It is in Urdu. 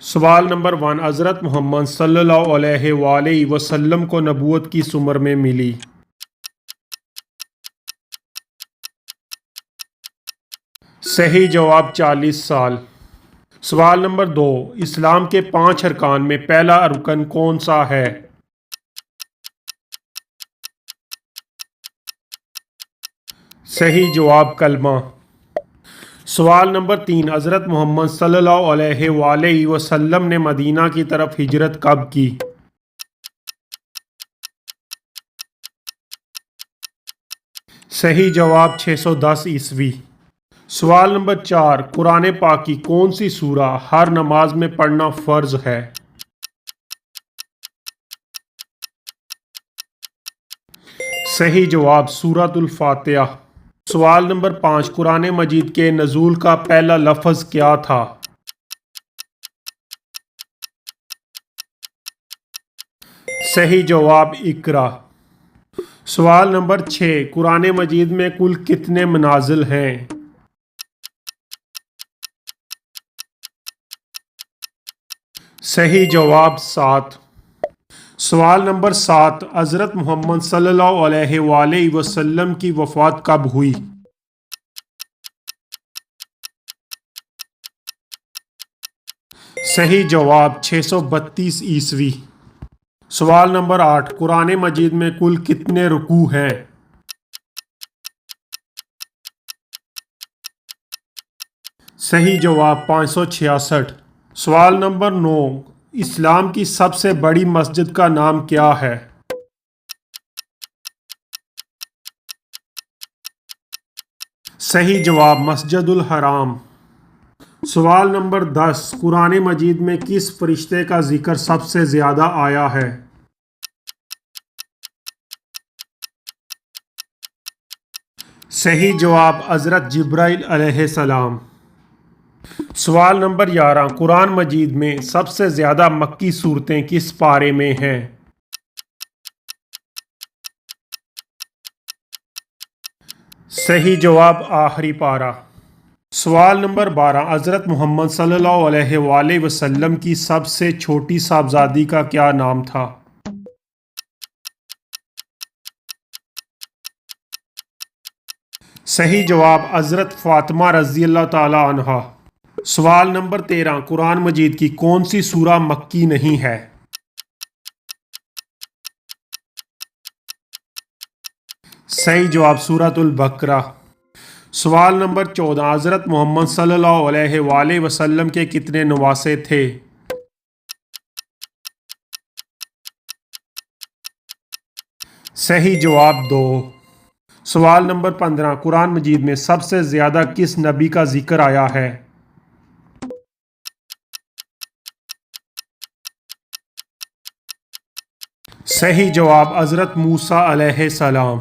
سوال نمبر 1، حضرت محمد صلی اللہ علیہ وآلہ وسلم کو نبوت کی عمر میں ملی؟ صحیح جواب 40 سال۔ سوال نمبر 2، اسلام کے 5 ارکان میں پہلا رکن کون سا ہے؟ صحیح جواب کلمہ۔ سوال نمبر 3، حضرت محمد صلی اللہ علیہ وآلہ وسلم نے مدینہ کی طرف ہجرت کب کی؟ صحیح جواب 610 عیسوی۔ سوال نمبر 4، قرآن پاک کی کون سی سورہ ہر نماز میں پڑھنا فرض ہے؟ صحیح جواب سورۃ الفاتحہ۔ سوال نمبر 5، قرآن مجید کے نزول کا پہلا لفظ کیا تھا؟ صحیح جواب اقرا۔ سوال نمبر 6، قرآن مجید میں کل کتنے منازل ہیں؟ صحیح جواب 7۔ سوال نمبر 7، حضرت محمد صلی اللہ علیہ وآلہ وسلم کی وفات کب ہوئی؟ صحیح جواب 632 عیسوی۔ سوال نمبر 8، قرآن مجید میں کل کتنے رکوع ہیں؟ صحیح جواب 566۔ سوال نمبر 9، اسلام کی سب سے بڑی مسجد کا نام کیا ہے؟ صحیح جواب مسجد الحرام۔ سوال نمبر 10، قرآن مجید میں کس فرشتے کا ذکر سب سے زیادہ آیا ہے؟ صحیح جواب حضرت جبرائیل علیہ السلام۔ سوال نمبر 11، قرآن مجید میں سب سے زیادہ مکی صورتیں کس پارے میں ہیں؟ صحیح جواب آخری پارہ۔ سوال نمبر 12، حضرت محمد صلی اللہ علیہ وآلہ وسلم کی سب سے چھوٹی صاحبزادی کا کیا نام تھا؟ صحیح جواب حضرت فاطمہ رضی اللہ تعالی عنہا۔ سوال نمبر 13، قرآن مجید کی کون سی سورہ مکی نہیں ہے؟ صحیح جواب سورۃ البقرہ۔ سوال نمبر 14، حضرت محمد صلی اللہ علیہ وآلہ وسلم کے کتنے نواسے تھے؟ صحیح جواب 2۔ سوال نمبر 15، قرآن مجید میں سب سے زیادہ کس نبی کا ذکر آیا ہے؟ صحیح جواب حضرت موسیٰ علیہ السلام۔